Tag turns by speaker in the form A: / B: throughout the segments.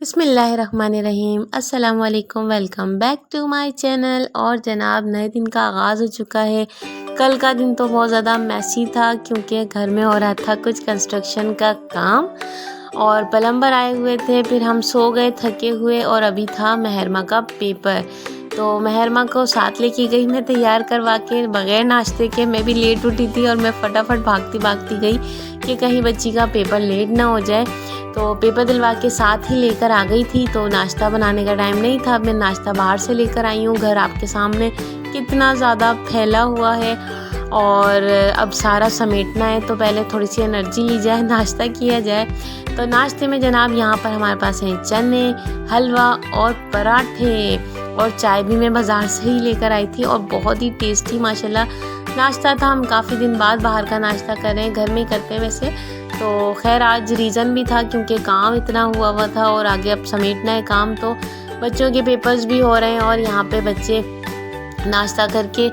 A: बिस्मिल्लाहिर्रहमानिर्रहीम अस्सलाम वालेकुम। Welcome back to my channel. और जनाब नए दिन का आगाज़ हो चुका है। कल का दिन तो बहुत ज़्यादा मैसी था क्योंकि घर में हो रहा था कुछ कंस्ट्रक्शन का काम और प्लम्बर आए हुए थे। फिर हम सो गए थके हुए और अभी था महरमा का पेपर, तो महरमा को साथ लेके गई मैं तैयार करवा के बग़ैर नाश्ते के। मैं भी लेट उठी थी और मैं फटाफट भागती भागती गई कि कहीं बच्ची का पेपर लेट ना हो जाए। तो पेपर दिलवा के साथ ही लेकर आ गई थी, तो नाश्ता बनाने का टाइम नहीं था। मैं नाश्ता बाहर से लेकर आई हूँ। घर आपके सामने कितना ज़्यादा फैला हुआ है और अब सारा समेटना है, तो पहले थोड़ी सी एनर्जी ली जाए, नाश्ता किया जाए। तो नाश्ते में जनाब यहाँ पर हमारे पास हैं चने, हलवा और पराठे और चाय भी मैं बाज़ार से ही लेकर आई थी और बहुत ही टेस्टी माशाल्लाह नाश्ता था। हम काफ़ी दिन बाद बाहर का नाश्ता कर रहे हैं, घर में ही करते हैं वैसे। तो खैर आज रीज़न भी था क्योंकि काम इतना हुआ था और आगे अब समेटना है काम, तो बच्चों के पेपर्स भी हो रहे हैं और यहाँ पे बच्चे नाश्ता करके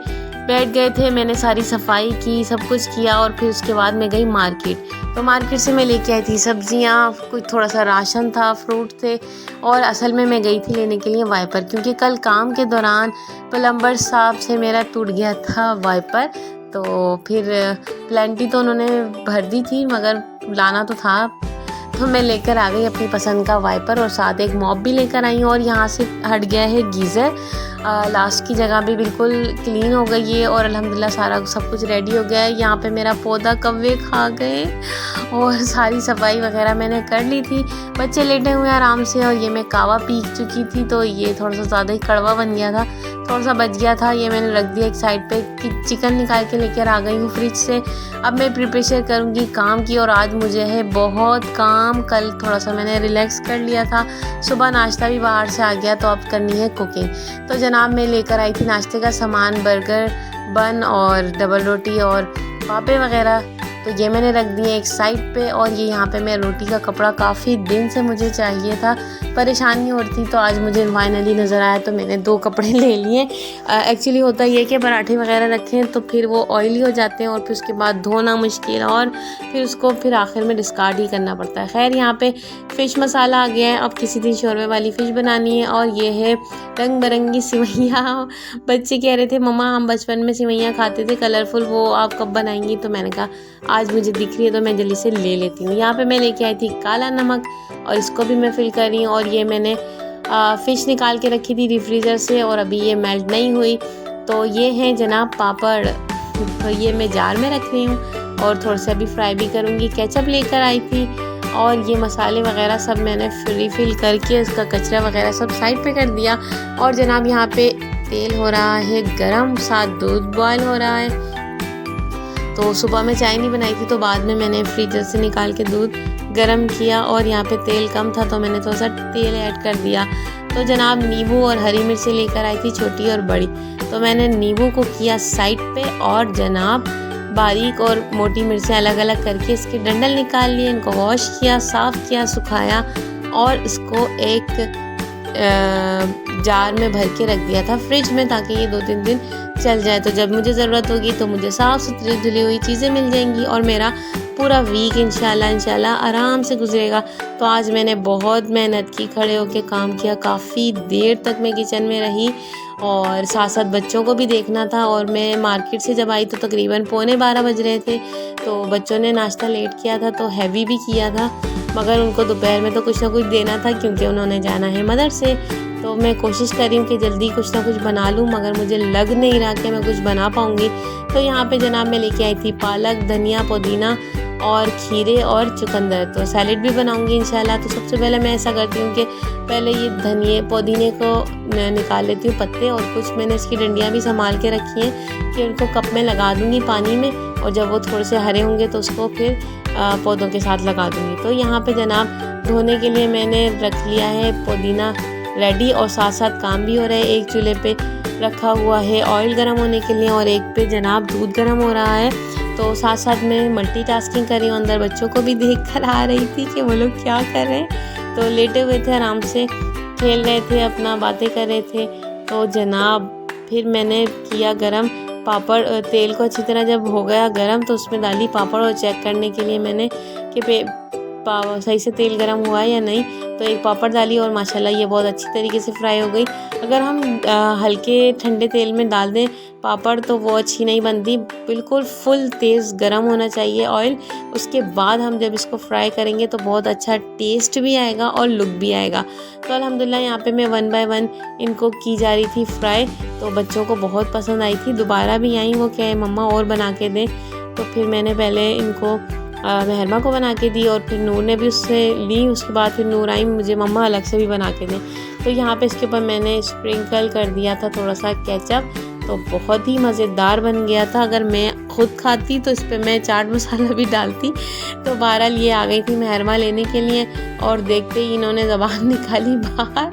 A: बैठ गए थे। मैंने सारी सफाई की, सब कुछ किया और फिर उसके बाद मैं गई मार्केट। तो मार्केट से मैं लेके आई थी सब्जियाँ, कुछ थोड़ा सा राशन था, फ्रूट थे और असल में मैं गई थी लेने के लिए वाइपर, क्योंकि कल काम के दौरान प्लम्बर साहब से मेरा टूट गया था वाइपर। तो फिर प्लेंटी तो उन्होंने भर दी थी मगर लाना तो था, तो मैं लेकर आ गई अपनी पसंद का वाइपर और साथ एक मॉप भी लेकर आई हूँ। और यहाँ से हट गया है गीज़र, लास्ट की जगह भी बिल्कुल क्लीन हो गई है और अल्हम्दुलिल्लाह सारा सब कुछ रेडी हो गया है। यहाँ पे मेरा पौधा कौवे खा गए और सारी सफाई वगैरह मैंने कर ली थी। बच्चे लेटे हुए आराम से और ये मैं कावा पी चुकी थी, तो ये थोड़ा सा ज़्यादा ही कड़वा बन गया था, थोड़ा सा बच गया था। ये मैंने रख दिया एक साइड पे। चिकन निकाल के लेकर आ गई हूँ फ्रिज से। अब मैं प्रिपरेशन करूँगी काम की और आज मुझे है बहुत काम। कल थोड़ा सा मैंने रिलैक्स कर लिया था, सुबह नाश्ता भी बाहर से आ गया, तो अब करनी है कुकिंग। तो जनाब मैं लेकर आई थी नाश्ते का सामान, बर्गर बन और डबल रोटी और पापे वगैरह। तो ये मैंने रख दिए एक साइड पे। और ये यहाँ पे मैं रोटी का कपड़ा काफ़ी दिन से मुझे चाहिए था, परेशानी हो रही थी, तो आज मुझे फाइनली नज़र आया, तो मैंने 2 कपड़े ले लिए। एक्चुअली होता ये कि पराठे वगैरह रखें तो फिर वो ऑयली हो जाते हैं और फिर उसके बाद धोना मुश्किल और फिर उसको फिर आखिर में डिस्कार्ड ही करना पड़ता है। खैर यहाँ पे फ़िश मसाला आ गया है, अब किसी दिन शोरमे वाली फ़िश बनानी है। और ये है रंग बिरंगी सिवैयाँ। बच्चे कह रहे थे मम्मा हम बचपन में सिवैयाँ खाते थे कलरफुल, वो आप कब बनाएंगी? तो मैंने कहा आज मुझे दिख रही है तो मैं जल्दी से ले लेती हूँ। यहाँ पे मैं लेके आई थी काला नमक और इसको भी मैं फिल कर रही हूँ। और ये मैंने फ़िश निकाल के रखी थी रिफ्रीज़र से और अभी ये मेल्ट नहीं हुई। तो ये है जनाब पापड़, तो ये मैं जार में रख रही हूँ और थोड़ा सा अभी फ्राई भी करूँगी। केचप लेकर आई थी और ये मसाले वगैरह सब मैंने रिफ़िल करके इसका कचरा वगैरह सब साइड पे कर दिया। और जनाब यहाँ पे तेल हो रहा है गरम, साथ दूध बॉयल हो रहा है। तो सुबह में चाय नहीं बनाई थी, तो बाद में मैंने फ्रीजर से निकाल के दूध गरम किया और यहाँ पे तेल कम था तो मैंने थोड़ा सा तेल ऐड कर दिया। तो जनाब नींबू और हरी मिर्ची लेकर आई थी छोटी और बड़ी, तो मैंने नींबू को किया साइड पे और जनाब बारीक और मोटी मिर्चें अलग अलग करके इसके डंडल निकाल लिए, इनको वॉश किया, साफ़ किया, सुखाया और इसको एक जार में भर के रख दिया था फ्रिज में ताकि ये 2-3 दिन चल जाए। तो जब मुझे ज़रूरत होगी तो मुझे साफ़ सुथरी धुली हुई चीज़ें मिल जाएंगी और मेरा पूरा वीक इंशाल्लाह आराम से गुजरेगा। तो आज मैंने बहुत मेहनत की, खड़े होके काम किया, काफ़ी देर तक मैं किचन में रही और साथ साथ बच्चों को भी देखना था। और मैं मार्केट से जब आई तो तकरीबन 11:15 बज रहे थे। तो बच्चों ने नाश्ता लेट किया था तो हैवी भी किया था, मगर उनको दोपहर में तो कुछ ना कुछ देना था क्योंकि उन्होंने जाना है मदरसे। तो मैं कोशिश कर रही हूँ कि जल्दी कुछ ना कुछ बना लूँ, मगर मुझे लग नहीं रहा कि मैं कुछ बना पाऊँगी। तो यहाँ पे जनाब मैं लेके आई थी पालक, धनिया, पुदीना और खीरे और चुकंदर। तो सैलेड भी बनाऊँगी इंशाल्लाह। तो सबसे पहले मैं ऐसा करती हूँ कि पहले ये धनिए पुदीने को निकाल लेती हूँ पत्ते, और कुछ मैंने इसकी डंडियाँ भी संभाल के रखी हैं कि उनको कप में लगा दूँगी पानी में, और जब वो थोड़े से हरे होंगे तो उसको फिर पौधों के साथ लगा दूँगी। तो यहाँ पे जनाब धोने के लिए मैंने रख लिया है पुदीना रेडी और साथ साथ काम भी हो रहा है। एक चूल्हे पे रखा हुआ है ऑयल गर्म होने के लिए और एक पे जनाब दूध गर्म हो रहा है। तो साथ साथ मैं मल्टीटास्किंग कर रही हूँ, अंदर बच्चों को भी देख कर आ रही थी कि वो लोग क्या कर रहे हैं। तो लेटे हुए थे, आराम से खेल रहे थे, अपना बातें कर रहे थे। तो जनाब फिर मैंने किया गरम पापड़, तेल को अच्छी तरह जब हो गया गरम तो उसमें डाली पापड़ और चेक करने के लिए मैंने कि सही से तेल गरम हुआ है या नहीं। तो एक पापड़ डाली और माशाल्लाह ये बहुत अच्छी तरीके से फ्राई हो गई। अगर हम हल्के ठंडे तेल में डाल दें पापड़ तो वो अच्छी नहीं बनती, बिल्कुल फुल तेज़ गरम होना चाहिए ऑयल। उसके बाद हम जब इसको फ्राई करेंगे तो बहुत अच्छा टेस्ट भी आएगा और लुक भी आएगा। तो अल्हम्दुलिल्लाह यहाँ पे मैं 1 बाय 1 इनको की जा रही थी फ्राई, तो बच्चों को बहुत पसंद आई थी। दोबारा भी आई, वो कहे मम्मा और बना के दें। तो फिर मैंने पहले इनको महरमा को बना के दी और फिर नूर ने भी उससे ली। उसके बाद फिर नूर आई, मुझे मम्मा अलग से भी बना के दें। तो यहाँ पे इसके ऊपर मैंने स्प्रिंकल कर दिया था थोड़ा सा केचप, तो बहुत ही मज़ेदार बन गया था। अगर मैं खुद खाती तो इस पर मैं चाट मसाला भी डालती। तो बहरहाल ये आ गई थी महरमा लेने के लिए और देखते ही इन्होंने ज़बान निकाली बाहर,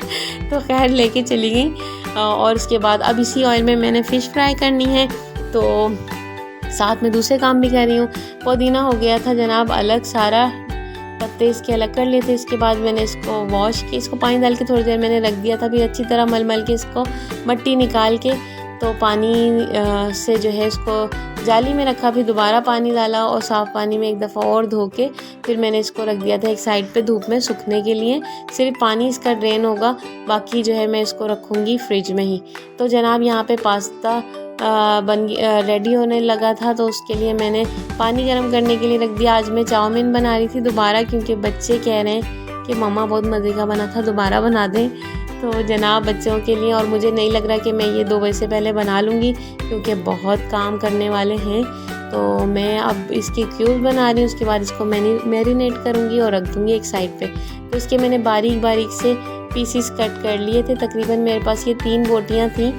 A: तो खैर लेके चली गई। और उसके बाद अब इसी ऑयल में मैंने फ़िश फ्राई करनी है, तो साथ में दूसरे काम भी कर रही हूँ। पुदीना हो गया था जनाब अलग, सारा पत्ते इसके अलग कर लिए थे। इसके बाद मैंने इसको वॉश किया, इसको पानी डाल के थोड़ी देर मैंने रख दिया था, भी अच्छी तरह मल के इसको मट्टी निकाल के, तो पानी से जो है इसको जाली में रखा, फिर दोबारा पानी डाला और साफ़ पानी में एक दफ़ा और धो के फिर मैंने इसको रख दिया था एक साइड पे धूप में सूखने के लिए। सिर्फ पानी इसका ड्रेन होगा, बाकी जो है मैं इसको रखूँगी फ्रिज में ही। तो जनाब यहाँ पे पास्ता रेडी होने लगा था, तो उसके लिए मैंने पानी गर्म करने के लिए रख दिया। आज मैं चाउमीन बना रही थी दोबारा, क्योंकि बच्चे कह रहे हैं कि मम्मा बहुत मज़े का बना था, दोबारा बना दें। तो जनाब बच्चों के लिए, और मुझे नहीं लग रहा कि मैं ये 2 बजे से पहले बना लूँगी, क्योंकि बहुत काम करने वाले हैं। तो मैं अब इसके क्यूब बना रही हूँ, उसके बाद इसको मैरिनेट करूँगी और रख दूँगी एक साइड पे। तो इसके मैंने बारीक बारीक से पीसीस कट कर लिए थे। तकरीबन मेरे पास ये 3 बोटियाँ थी,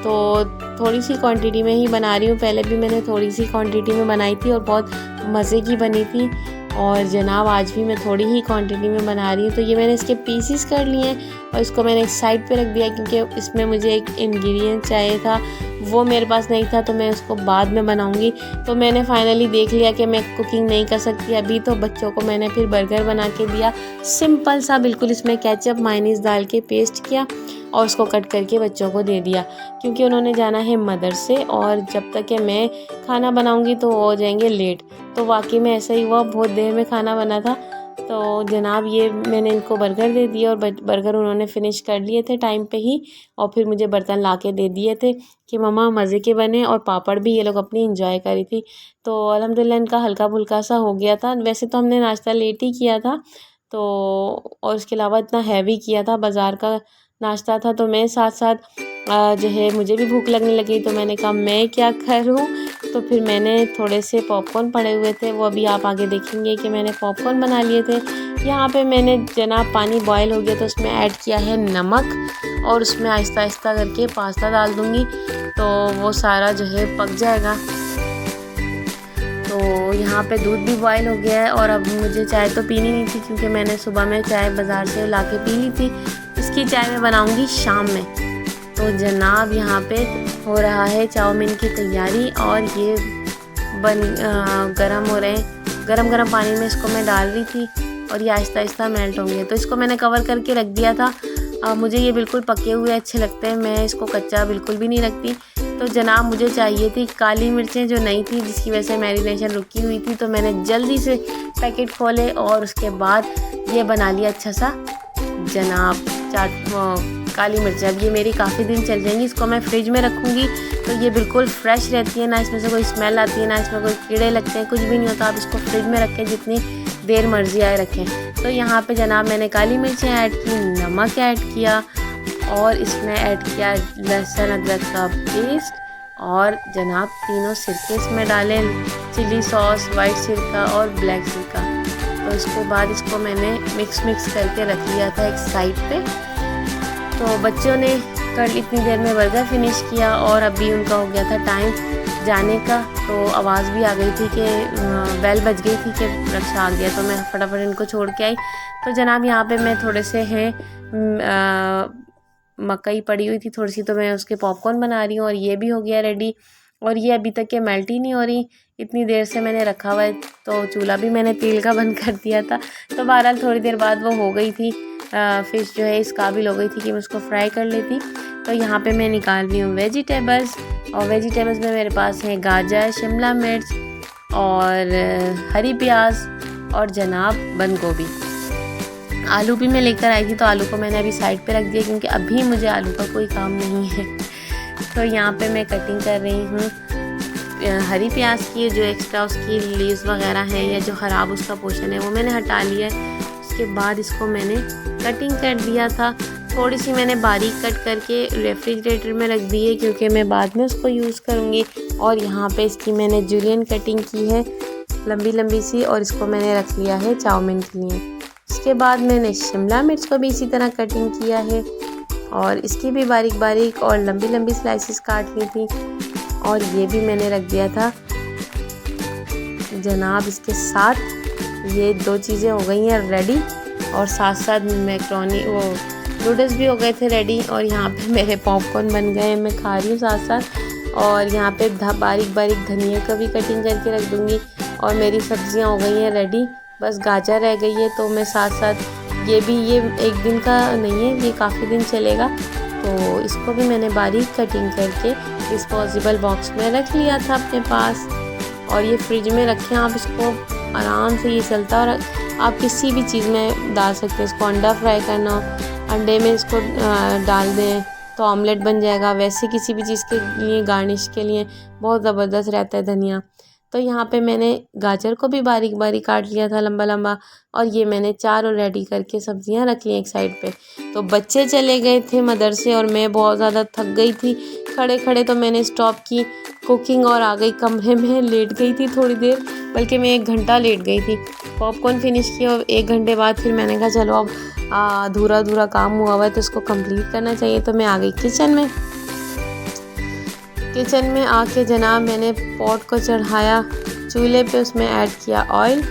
A: तो थोड़ी सी क्वांटिटी में ही बना रही हूँ। पहले भी मैंने थोड़ी सी क्वांटिटी में बनाई थी और बहुत मज़े की बनी थी, और जनाब आज भी मैं थोड़ी ही क्वांटिटी में बना रही हूँ। तो ये मैंने इसके पीसीस कर लिए हैं और इसको मैंने एक साइड पे रख दिया, क्योंकि इसमें मुझे एक इंग्रेडिएंट चाहिए था, वो मेरे पास नहीं था, तो मैं उसको बाद में बनाऊँगी। तो मैंने फाइनली देख लिया कि मैं कुकिंग नहीं कर सकती अभी, तो बच्चों को मैंने फिर बर्गर बना के दिया, सिंपल सा बिल्कुल। इसमें केचप मायोनीज़ डाल के पेस्ट किया और उसको कट करके बच्चों को दे दिया, क्योंकि उन्होंने जाना है मदरसे और जब तक कि मैं खाना बनाऊंगी तो वो हो जाएंगे लेट। तो वाकई में ऐसा ही हुआ, बहुत देर में खाना बना था। तो जनाब ये मैंने इनको बर्गर दे दिया और बर्गर उन्होंने फ़िनिश कर लिए थे टाइम पे ही, और फिर मुझे बर्तन ला के दे दिए थे कि मम्मा मज़े के बने। और पापड़ भी ये लोग अपनी इंजॉय करी थी। तो अल्हम्दुलिल्लाह इनका हल्का फुल्का सा हो गया था। वैसे तो हमने नाश्ता लेट ही किया था, तो और उसके अलावा इतना हैवी किया था, बाज़ार का नाश्ता था। तो मैं साथ साथ जो है मुझे भी भूख लगने लगी, तो मैंने कहा मैं क्या करूं। तो फिर मैंने थोड़े से पॉपकॉर्न पड़े हुए थे, वो अभी आप आगे देखेंगे कि मैंने पॉपकॉर्न बना लिए थे। यहाँ पे मैंने जनाब पानी बॉयल हो गया तो उसमें ऐड किया है नमक, और उसमें आहिस्ता आहिस्ता करके पास्ता डाल दूँगी, तो वो सारा जो है पक जाएगा। तो यहाँ पे दूध भी बॉयल हो गया है, और अब मुझे चाय तो पीनी नहीं थी, क्योंकि मैंने सुबह में चाय बाज़ार से ला के पी ली थी। इसकी चाय मैं बनाऊंगी शाम में। तो जनाब यहाँ पे हो रहा है चाउमीन की तैयारी, और ये गरम हो रहे हैं। गरम पानी में इसको मैं डाल रही थी और ये आहिस्ता आहिस्ता मेल्ट होंगे। तो इसको मैंने कवर करके रख दिया था। मुझे ये बिल्कुल पके हुए अच्छे लगते हैं, मैं इसको कच्चा बिल्कुल भी नहीं रखती। तो जनाब मुझे चाहिए थी काली मिर्चें जो नहीं थी, जिसकी वजह से मैरिनेशन रुकी हुई थी, तो मैंने जल्दी से पैकेट खोले और उसके बाद ये बना लिया अच्छा सा जनाब काली मिर्च। अब ये मेरी काफ़ी दिन चल जाएंगी, इसको मैं फ्रिज में रखूँगी तो ये बिल्कुल फ्रेश रहती है, ना इसमें से कोई स्मेल आती है, ना इसमें कोई कीड़े लगते हैं, कुछ भी नहीं होता। आप इसको फ्रिज में रखें, जितनी देर मर्जी आए रखें। तो यहाँ पे जनाब मैंने काली मिर्चें ऐड की, नमक ऐड किया, और इसमें ऐड किया लहसुन अदरक का पेस्ट, और जनाब तीनों सिरके इसमें डाले, चिली सॉस, वाइट सिरका और ब्लैक सिरका। तो इसके बाद इसको मैंने मिक्स करके रख लिया था एक साइड पे। तो बच्चों ने कर इतनी देर में बर्गर फिनिश किया, और अभी उनका हो गया था टाइम जाने का। तो आवाज़ भी आ गई थी कि बेल बज गई थी कि रक्षा आ गया, तो मैं फटाफट इनको छोड़ के आई। तो जनाब यहाँ पे मैं थोड़े से हैं मकई पड़ी हुई थी थोड़ी सी, तो मैं उसके पॉपकॉर्न बना रही हूँ, और ये भी हो गया रेडी। और ये अभी तक के मेल्ट ही नहीं हो रही, इतनी देर से मैंने रखा हुआ है। तो चूल्हा भी मैंने तेल का बंद कर दिया था। तो बहरहाल थोड़ी देर बाद वो हो गई थी, फ़िश जो है इस काबिल हो गई थी कि मैं उसको फ्राई कर लेती। तो यहाँ पे मैं निकाल रही हूँ वेजिटेबल्स, और वेजिटेबल्स में मेरे पास हैं गाजर, शिमला मिर्च और हरी प्याज और जनाब बंद गोभी। आलू भी मैं लेकर आई थी, तो आलू को मैंने अभी साइड पे रख दिया क्योंकि अभी मुझे आलू का कोई काम नहीं है। तो यहाँ पे मैं कटिंग कर रही हूँ हरी प्याज की, जो एक्स्ट्रा उसकी लीव्स वगैरह है या जो ख़राब उसका पोर्शन है वो मैंने हटा लिया है। उसके बाद इसको मैंने कटिंग कर दिया था। थोड़ी सी मैंने बारीक कट करके रेफ्रिजरेटर में रख दी है क्योंकि मैं बाद में उसको यूज़ करूँगी। और यहाँ पे इसकी मैंने जूलियन कटिंग की है लंबी लंबी सी, और इसको मैंने रख लिया है चाउमीन के लिए। उसके बाद मैंने शिमला मिर्च को भी इसी तरह कटिंग किया है और इसकी भी बारीक बारीक और लंबी लंबी स्लाइसेस काट ली थी, और ये भी मैंने रख दिया था जनाब। इसके साथ ये दो चीज़ें हो गई हैं रेडी, और साथ साथ मैक्रोनी वो नूडल्स भी हो गए थे रेडी। और यहाँ पे मेरे पॉपकॉर्न बन गए, मैं खा रही हूँ साथ साथ। और यहाँ पे बारीक बारीक धनिया का भी कटिंग करके रख दूँगी। और मेरी सब्जियाँ हो गई हैं रेडी, बस गाजर रह गई है, तो मैं साथ साथ ये एक दिन का नहीं है, ये काफ़ी दिन चलेगा। तो इसको भी मैंने बारीक कटिंग करके डिस्पोजेबल बॉक्स में रख लिया था अपने पास, और ये फ्रिज में रखें आप इसको आराम से, ये चलता। और आप किसी भी चीज़ में डाल सकते हैं इसको, अंडा फ्राई करना हो अंडे में इसको डाल दें तो ऑमलेट बन जाएगा। वैसे किसी भी चीज़ के लिए गार्निश के लिए बहुत ज़बरदस्त रहता है धनिया। तो यहाँ पे मैंने गाजर को भी बारीक बारीक काट लिया था लंबा लंबा, और ये मैंने चारों रेडी करके सब्जियां रख ली एक साइड पे। तो बच्चे चले गए थे मदरसे और मैं बहुत ज़्यादा थक गई थी खड़े खड़े, तो मैंने स्टॉप की कुकिंग और आ गई कमरे में, लेट गई थी थोड़ी देर, बल्कि मैं 1 घंटा लेट गई थी। पॉपकॉर्न फिनिश किया और 1 घंटे बाद फिर मैंने कहा चलो अब अधूरा काम हुआ है तो इसको कंप्लीट करना चाहिए। तो मैं आ गई किचन में आके जनाब मैंने पॉट को चढ़ाया चूल्हे पे, उसमें ऐड किया ऑयल,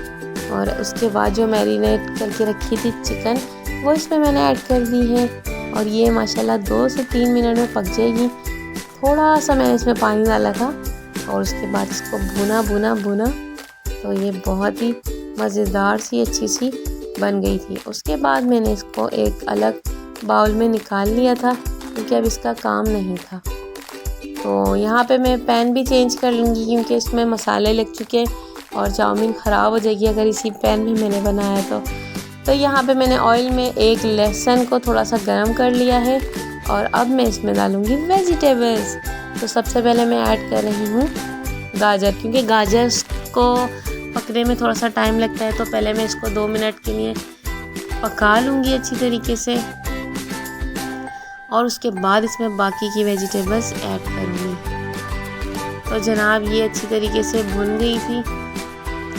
A: और उसके बाद जो मैरिनेट करके रखी थी चिकन वो इसमें मैंने ऐड कर दी है। और ये माशाल्लाह 2 से 3 मिनट में पक जाएगी। थोड़ा सा मैंने इसमें पानी डाला था, और उसके बाद इसको भुना तो ये बहुत ही मज़ेदार सी अच्छी सी बन गई थी। उसके बाद मैंने इसको एक अलग बाउल में निकाल लिया था क्योंकि अब इसका काम नहीं था। तो यहाँ पे मैं पैन भी चेंज कर लूँगी क्योंकि इसमें मसाले लग चुके हैं और चाउमीन ख़राब हो जाएगी अगर इसी पैन में मैंने बनाया तो यहाँ पे मैंने ऑयल में एक लहसुन को थोड़ा सा गर्म कर लिया है, और अब मैं इसमें डालूँगी वेजिटेबल्स। तो सबसे पहले मैं ऐड कर रही हूँ गाजर, क्योंकि गाजर को पकने में थोड़ा सा टाइम लगता है, तो पहले मैं इसको 2 मिनट के लिए पका लूँगी अच्छी तरीके से, और उसके बाद इसमें बाकी की वेजिटेबल्स ऐड करूँगी। तो जनाब ये अच्छी तरीके से भुन गई थी,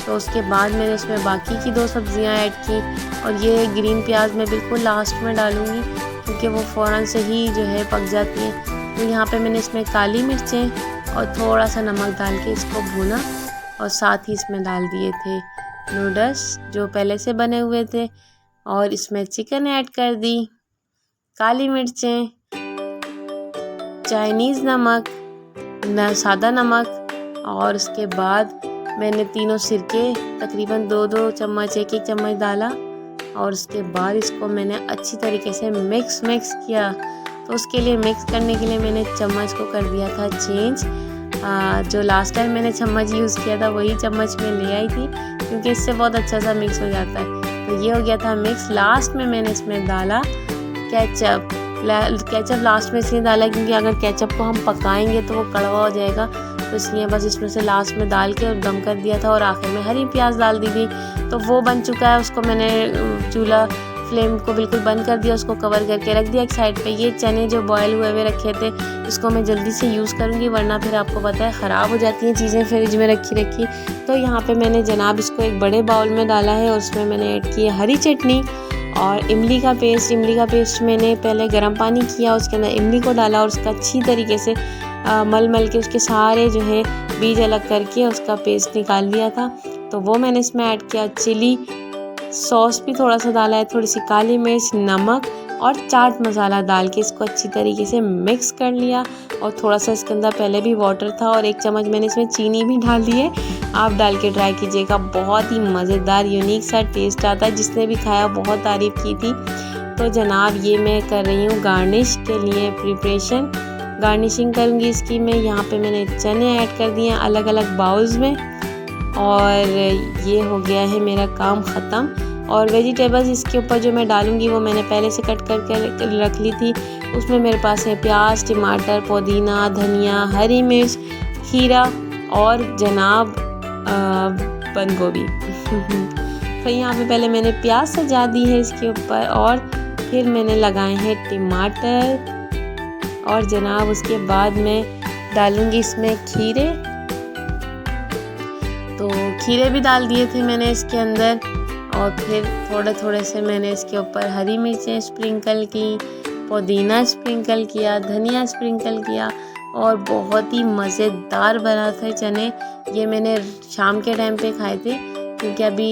A: तो उसके बाद मैंने इसमें बाकी की 2 सब्जियां ऐड की, और ये ग्रीन प्याज मैं बिल्कुल लास्ट में डालूँगी क्योंकि वो फ़ौरन से ही जो है पक जाती हैं। तो यहाँ पे मैंने इसमें काली मिर्चें और थोड़ा सा नमक डाल के इसको भुना, और साथ ही इसमें डाल दिए थे नूडल्स जो पहले से बने हुए थे, और इसमें चिकन ऐड कर दी, काली मिर्चें, चाइनीज़ नमक, सादा नमक, और उसके बाद मैंने तीनों सिरके तकरीबन 2-2 चम्मच 1-1 चम्मच डाला, और उसके बाद इसको मैंने अच्छी तरीके से मिक्स किया। तो उसके लिए मिक्स करने के लिए मैंने चम्मच को कर दिया था चेंज। जो लास्ट टाइम मैंने चम्मच यूज़ किया था वही चम्मच में ले आई थी क्योंकि इससे बहुत अच्छा सा मिक्स हो जाता है। तो ये हो गया था मिक्स। लास्ट में मैंने इसमें डाला केचप लास्ट में इसलिए डाला क्योंकि अगर केचप को हम पकाएंगे तो वो कड़वा हो जाएगा, तो इसलिए बस इसमें से लास्ट में डाल के और दम कर दिया था, और आखिर में हरी प्याज डाल दी थी। तो वो बन चुका है, उसको मैंने चूल्हा फ्लेम को बिल्कुल बंद कर दिया, उसको कवर करके रख दिया एक साइड पे। ये चने जो बॉयल हुए रखे थे इसको मैं जल्दी से यूज़ करूँगी, वरना फिर आपको पता है ख़राब हो जाती हैं चीज़ें फ्रिज में रखी। तो यहाँ पे मैंने जनाब इसको एक बड़े बाउल में डाला है, और उसमें मैंने ऐड की है हरी चटनी और इमली का पेस्ट मैंने पहले गर्म पानी किया, उसके अंदर इमली को डाला और उसका अच्छी तरीके से मल के उसके सारे जो है बीज अलग करके उसका पेस्ट निकाल लिया था। तो वो मैंने इसमें ऐड किया। चिली सॉस भी थोड़ा सा डाला है, थोड़ी सी काली मिर्च, नमक और चाट मसाला डाल के इसको अच्छी तरीके से मिक्स कर लिया, और थोड़ा सा इसके अंदर पहले भी वाटर था, और 1 चम्मच मैंने इसमें चीनी भी डाल दी है। आप डाल के ट्राई कीजिएगा, बहुत ही मज़ेदार यूनिक सा टेस्ट आता है। जिसने भी खाया बहुत तारीफ़ की थी। तो जनाब ये मैं कर रही हूँ गार्निश के लिए प्रिपरेशन, गार्निशिंग करूँगी इसकी मैं। यहाँ पे मैंने चने ऐड कर दिए हैं अलग अलग बाउल्स में, और ये हो गया है मेरा काम ख़त्म। और वेजिटेबल्स इसके ऊपर जो मैं डालूँगी वो मैंने पहले से कट करके रख ली थी। उसमें मेरे पास है प्याज, टमाटर, पुदीना, धनिया, हरी मिर्च, खीरा और जनाब बंद गोभी। तो यहाँ पे पहले मैंने प्याज सजा दी है इसके ऊपर और फिर मैंने लगाए हैं टमाटर और जनाब उसके बाद मैं डालूँगी इसमें खीरे। तो खीरे भी डाल दिए थे मैंने इसके अंदर और फिर थोड़े थोड़े से मैंने इसके ऊपर हरी मिर्चें स्प्रिंकल की, पुदीना स्प्रिंकल किया, धनिया स्प्रिंकल किया और बहुत ही मज़ेदार बना था चने। ये मैंने शाम के टाइम पे खाए थे क्योंकि अभी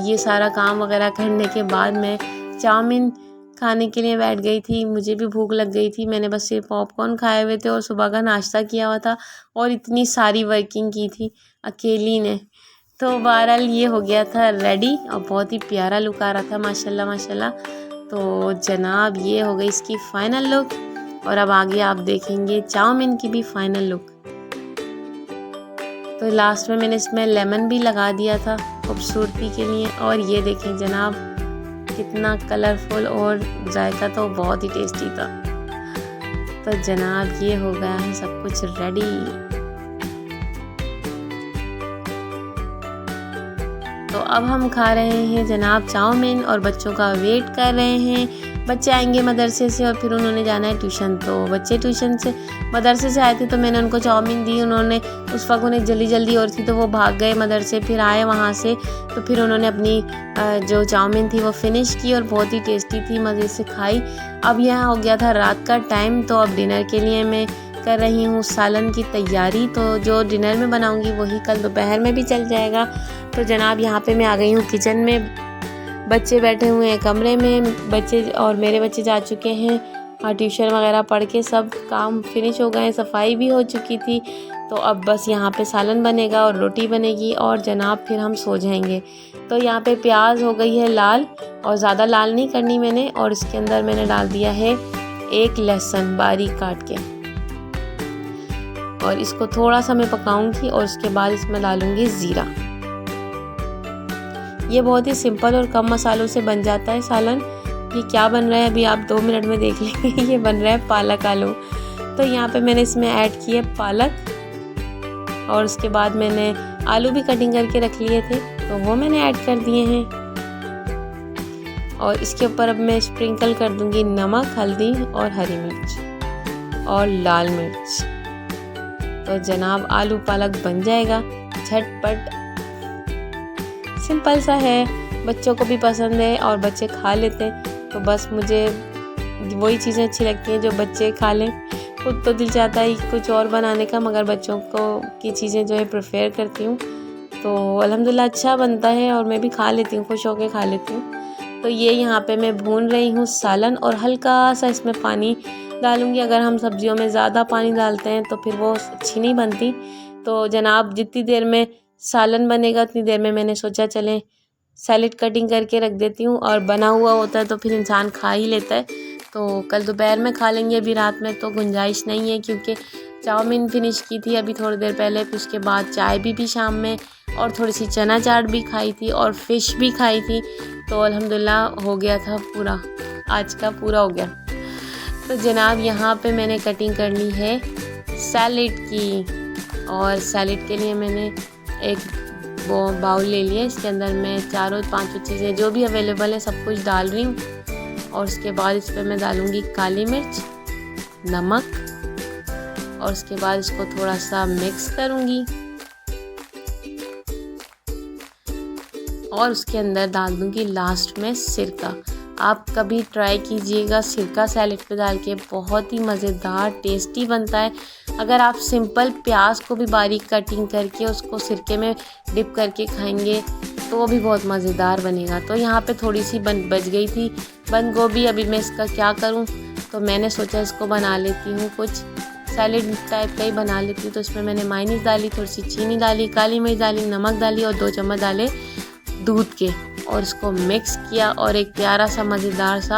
A: ये सारा काम वगैरह करने के बाद मैं चाउमीन खाने के लिए बैठ गई थी। मुझे भी भूख लग गई थी। मैंने बस ये पॉपकॉर्न खाए हुए थे और सुबह का नाश्ता किया हुआ था और इतनी सारी वर्किंग की थी अकेली ने। तो बहरहाल ये हो गया था रेडी और बहुत ही प्यारा लुक आ रहा था माशाल्लाह माशाल्लाह। तो जनाब ये हो गई इसकी फ़ाइनल लुक और अब आगे आप देखेंगे चाउमीन की भी फ़ाइनल लुक। तो लास्ट में मैंने इसमें लेमन भी लगा दिया था खूबसूरती के लिए और ये देखें जनाब कितना कलरफुल और जायका तो बहुत ही टेस्टी था। तो जनाब ये हो गया है सब कुछ रेडी। तो अब हम खा रहे हैं जनाब चाउमीन और बच्चों का वेट कर रहे हैं। बच्चे आएंगे मदरसे से और फिर उन्होंने जाना है ट्यूशन। तो बच्चे ट्यूशन से मदरसे से आए थे तो मैंने उनको चाउमीन दी। उन्होंने उस वक्त उन्हें जल्दी और थी तो वो भाग गए मदरसे। फिर आए वहाँ से तो फिर उन्होंने अपनी जो चाउमीन थी वो फिनिश की और बहुत ही टेस्टी थी, मज़े से खाई। अब यहाँ हो गया था रात का टाइम तो अब डिनर के लिए मैं कर रही हूँ सालन की तैयारी। तो जो डिनर में बनाऊँगी वही कल दोपहर में भी चल जाएगा। तो जनाब यहाँ पे मैं आ गई हूँ किचन में। बच्चे बैठे हुए हैं कमरे में, बच्चे और मेरे बच्चे जा चुके हैं ट्यूशन वगैरह पढ़ के, सब काम फिनिश हो गए हैं, सफाई भी हो चुकी थी। तो अब बस यहाँ पे सालन बनेगा और रोटी बनेगी और जनाब फिर हम सो जाएंगे। तो यहाँ पे प्याज हो गई है लाल और ज़्यादा लाल नहीं करनी मैंने और इसके अंदर मैंने डाल दिया है एक लहसुन बारीक काट के और इसको थोड़ा सा मैं पकाऊंगी और उसके बाद इसमें डालूंगी ज़ीरा। ये बहुत ही सिंपल और कम मसालों से बन जाता है सालन। ये क्या बन रहा है अभी आप 2 मिनट में देख लेंगे। ये बन रहा है पालक आलू। तो यहाँ पे मैंने इसमें ऐड किए पालक और उसके बाद मैंने आलू भी कटिंग करके रख लिए थे तो वो मैंने ऐड कर दिए हैं और इसके ऊपर अब मैं स्प्रिंकल कर दूंगी नमक, हल्दी और हरी मिर्च और लाल मिर्च। तो जनाब आलू पालक बन जाएगा झटपट, सिंपल सा है, बच्चों को भी पसंद है और बच्चे खा लेते हैं। तो बस मुझे वही चीज़ें अच्छी लगती हैं जो बच्चे खा लें। खुद तो दिल चाहता है कुछ और बनाने का मगर बच्चों को की चीज़ें जो है प्रेफर करती हूँ। तो अल्हम्दुलिल्लाह अच्छा बनता है और मैं भी खा लेती हूँ, खुश होकर खा लेती हूँ। तो ये यहाँ पे मैं भून रही हूँ सालन और हल्का सा इसमें पानी डालूँगी। अगर हम सब्जियों में ज़्यादा पानी डालते हैं तो फिर वो अच्छी नहीं बनती। तो जनाब जितनी देर में सालन बनेगा उतनी देर में मैंने सोचा चलें सैलेड कटिंग करके रख देती हूँ और बना हुआ होता है तो फिर इंसान खा ही लेता है। तो कल दोपहर में खा लेंगे, अभी रात में तो गुंजाइश नहीं है क्योंकि चाउमीन फिनिश की थी अभी थोड़ी देर पहले। फिर उसके बाद चाय भी पी शाम में और थोड़ी सी चना चाट भी खाई थी और फ़िश भी खाई थी। तो अल्हम्दुलिल्लाह हो गया था पूरा, आज का पूरा हो गया। तो जनाब यहाँ पे मैंने कटिंग करनी है सैलेड की और सैलेड के लिए मैंने एक बाउल ले लिया। इसके अंदर मैं 4-5 चीज़ें जो भी अवेलेबल है सब कुछ डाल रही हूँ और उसके बाद इस पर मैं डालूँगी काली मिर्च, नमक और उसके बाद इसको थोड़ा सा मिक्स करूँगी और उसके अंदर डाल दूँगी लास्ट में सिरका। आप कभी ट्राई कीजिएगा सिरका सैलेड पे डाल के, बहुत ही मज़ेदार टेस्टी बनता है। अगर आप सिंपल प्याज को भी बारीक कटिंग करके उसको सिरके में डिप करके खाएंगे तो वो भी बहुत मज़ेदार बनेगा। तो यहाँ पे थोड़ी सी बच गई थी बंद गोभी, अभी मैं इसका क्या करूँ तो मैंने सोचा इसको बना लेती हूँ, कुछ सैलेड टाइप का ही बना लेती हूँ। तो इसमें मैंने मायोनीज़ डाली, थोड़ी सी चीनी डाली, काली मिर्च डाली, नमक डाली और 2 चम्मच डाले दूध के और इसको मिक्स किया और एक प्यारा सा मज़ेदार सा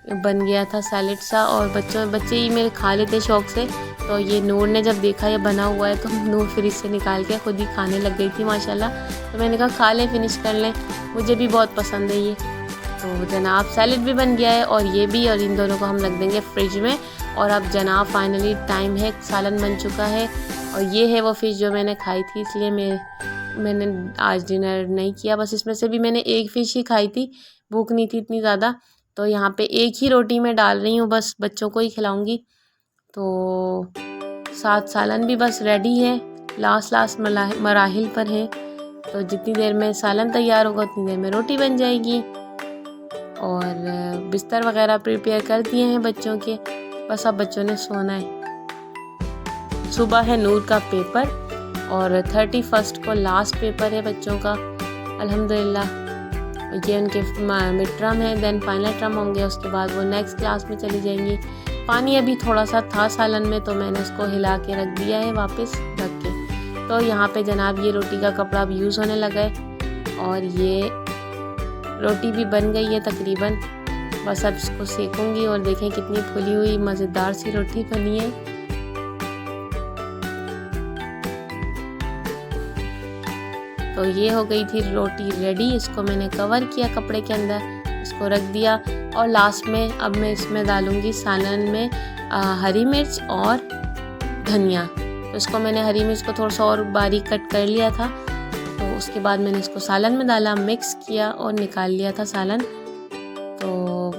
A: बन गया था सैलेड सा। और बच्चे ही मेरे खा लेते शौक़ से तो ये नूर ने जब देखा ये बना हुआ है तो नूर फ्रिज से निकाल के खुद ही खाने लग गई थी माशाल्लाह। तो मैंने कहा खा लें, फिनिश कर लें, मुझे भी बहुत पसंद है ये। तो जनाब सैलेड भी बन गया है और ये भी, और इन दोनों को हम रख देंगे फ्रिज में। और अब जनाब फाइनली टाइम है, सालन बन चुका है। और ये है वो फ़िश जो मैंने खाई थी, इसलिए मैंने आज डिनर नहीं किया। बस इसमें से भी मैंने एक फ़िश ही खाई थी, भूख नहीं थी इतनी ज़्यादा। तो यहाँ पे एक ही रोटी मैं डाल रही हूँ, बस बच्चों को ही खिलाऊँगी। तो साथ सालन भी बस रेडी है, लास्ट मराहिल पर है। तो जितनी देर में सालन तैयार होगा उतनी देर में रोटी बन जाएगी। और बिस्तर वगैरह प्रिपेयर कर दिए हैं बच्चों के, बस अब बच्चों ने सोना है। सुबह है नूर का पेपर और 31 को लास्ट पेपर है बच्चों का अल्हम्दुलिल्लाह। ये उनके मिड टर्म है, देन फाइनल टर्म होंगे, उसके बाद वो नेक्स्ट क्लास में चली जाएंगी। पानी अभी थोड़ा सा था सालन में तो मैंने उसको हिला के रख दिया है वापस रख के। तो यहाँ पे जनाब ये रोटी का कपड़ा अब यूज़ होने लगा है और ये रोटी भी बन गई है तकरीबन। बस अब इसको सेकूंगी और देखें कितनी फुली हुई मज़ेदार सी रोटी बनी है। तो ये हो गई थी रोटी रेडी, इसको मैंने कवर किया कपड़े के अंदर, इसको रख दिया। और लास्ट में अब मैं इसमें डालूँगी सालन में हरी मिर्च और धनिया। तो इसको मैंने हरी मिर्च को थोड़ा सा और बारीक कट कर लिया था। तो उसके बाद मैंने इसको सालन में डाला, मिक्स किया और निकाल लिया था सालन। तो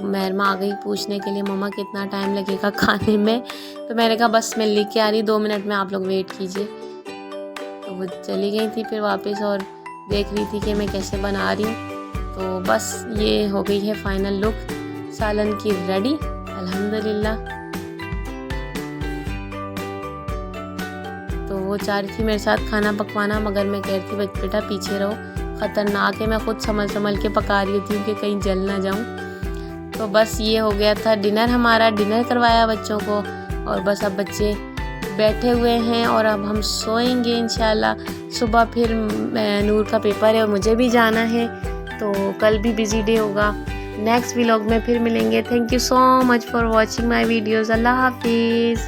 A: महरमा आ गई पूछने के लिए मम्मा कितना टाइम लगेगा खाने में। तो मैंने कहा बस मैं लेके आ रही, 2 मिनट में आप लोग वेट कीजिए। तो वो चली गई थी फिर वापस और देख रही थी कि मैं कैसे बना रही हूँ। तो बस ये हो गई है फाइनल लुक सालन की रेडी अल्हम्दुलिल्लाह। तो वो चाह रही थी मेरे साथ खाना पकवाना, मगर मैं कह रही थी बेटा पीछे रहो, ख़तरनाक है, मैं खुद संभल के पका रही होती हूँ कि कहीं जल ना जाऊँ। तो बस ये हो गया था डिनर, हमारा डिनर करवाया बच्चों को और बस अब बच्चे बैठे हुए हैं और अब हम सोएंगे इंशाल्लाह। सुबह फिर नूर का पेपर है और मुझे भी जाना है, तो कल भी बिज़ी डे होगा। नेक्स्ट व्लॉग में फिर मिलेंगे। Thank you so much for watching my videos. अल्लाह हाफिज़।